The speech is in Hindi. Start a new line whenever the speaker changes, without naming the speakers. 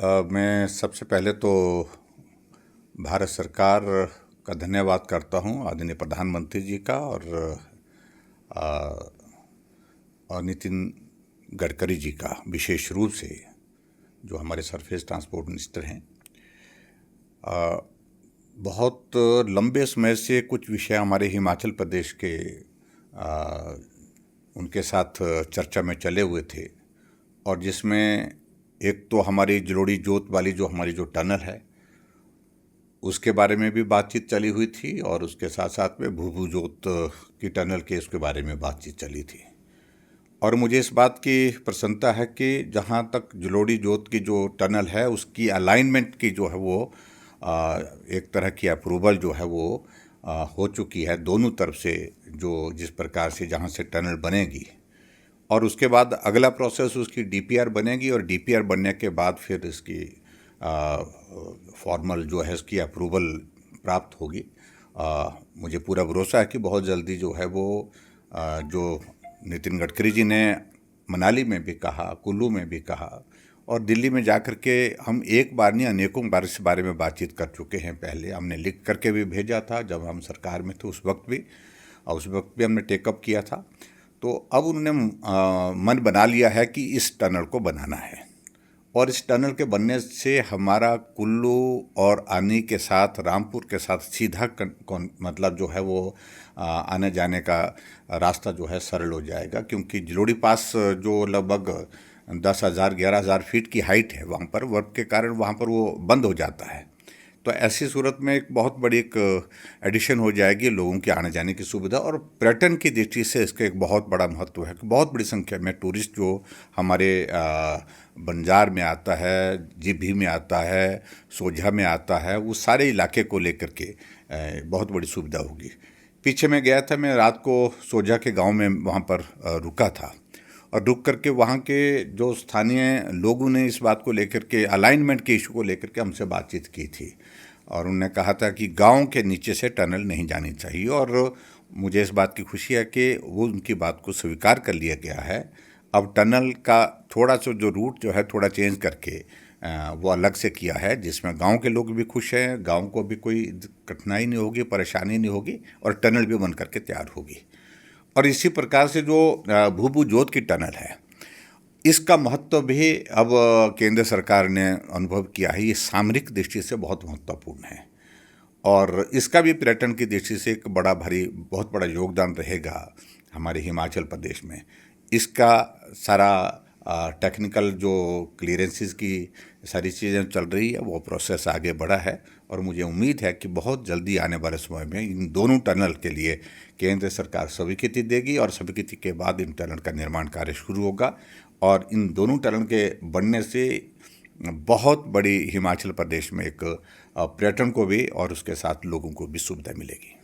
मैं सबसे पहले तो भारत सरकार का धन्यवाद करता हूं, आदरणीय प्रधानमंत्री जी का और नितिन गडकरी जी का विशेष रूप से, जो हमारे सरफेस ट्रांसपोर्ट मिनिस्टर हैं। बहुत लंबे समय से कुछ विषय हमारे हिमाचल प्रदेश के उनके साथ चर्चा में चले हुए थे, और जिसमें एक तो हमारी जलोड़ी जोत वाली जो टनल है उसके बारे में भी बातचीत चली हुई थी, और उसके साथ साथ में भूभू जोत की टनल के उसके बारे में बातचीत चली थी। और मुझे इस बात की प्रसन्नता है कि जहाँ तक जलोड़ी जोत की जो टनल है उसकी अलाइनमेंट की जो है वो एक तरह की अप्रूवल जो है वो हो चुकी है दोनों तरफ से, जो जिस प्रकार से जहाँ से टनल बनेगी। और उसके बाद अगला प्रोसेस उसकी डीपीआर बनेगी, और डीपीआर बनने के बाद फिर इसकी फॉर्मल जो है इसकी अप्रूवल प्राप्त होगी। मुझे पूरा भरोसा है कि बहुत जल्दी जो है वो जो नितिन गडकरी जी ने मनाली में भी कहा, कुल्लू में भी कहा, और दिल्ली में जाकर के हम एक बार नहीं अनेकों बार इस बारे में बातचीत कर चुके हैं। पहले हमने लिख करके भी भेजा था जब हम सरकार में थे उस वक्त भी, और उस वक्त भी हमने टेकअप किया था। तो अब उन्होंने मन बना लिया है कि इस टनल को बनाना है, और इस टनल के बनने से हमारा कुल्लू और आनी के साथ, रामपुर के साथ सीधा मतलब जो है वो आने जाने का रास्ता जो है सरल हो जाएगा। क्योंकि जलोड़ी पास जो लगभग 10,000 11,000 फीट की हाइट है, वहाँ पर वर्क के कारण वहाँ पर वो बंद हो जाता है। तो ऐसी सूरत में एक बहुत बड़ी एक एडिशन हो जाएगी लोगों के आने जाने की सुविधा, और पर्यटन की दृष्टि से इसका एक बहुत बड़ा महत्व है कि बहुत बड़ी संख्या में टूरिस्ट जो हमारे बंजार में आता है, जीभी में आता है, सोझा में आता है, वो सारे इलाके को लेकर के बहुत बड़ी सुविधा होगी। पीछे मैं गया था, मैं रात को सोझा के गांव में वहाँ पर रुका था, और रुक करके वहाँ के जो स्थानीय लोगों ने इस बात को लेकर के, अलाइनमेंट के इशू को लेकर के हमसे बातचीत की थी, और उन्होंने कहा था कि गांव के नीचे से टनल नहीं जानी चाहिए। और मुझे इस बात की खुशी है कि वो उनकी बात को स्वीकार कर लिया गया है। अब टनल का थोड़ा सा जो रूट जो है थोड़ा चेंज करके वो अलग से किया है, जिसमें गांव के लोग भी खुश हैं, गांव को भी कोई कठिनाई नहीं होगी, परेशानी नहीं होगी, और टनल भी बन करके तैयार होगी। और इसी प्रकार से जो भूभू जोत की टनल है, इसका महत्व भी अब केंद्र सरकार ने अनुभव किया है। ये सामरिक दृष्टि से बहुत महत्वपूर्ण है, और इसका भी पर्यटन की दृष्टि से एक बहुत बड़ा योगदान रहेगा हमारे हिमाचल प्रदेश में। इसका सारा टेक्निकल जो क्लियरेंसेस की सारी चीज़ें चल रही है, वो प्रोसेस आगे बढ़ा है, और मुझे उम्मीद है कि बहुत जल्दी आने वाले समय में इन दोनों टनल के लिए केंद्र सरकार स्वीकृति देगी, और स्वीकृति के बाद इन टनल का निर्माण कार्य शुरू होगा। और इन दोनों टनल के बनने से बहुत बड़ी हिमाचल प्रदेश में एक पर्यटन को भी और उसके साथ लोगों को भी सुविधा मिलेगी।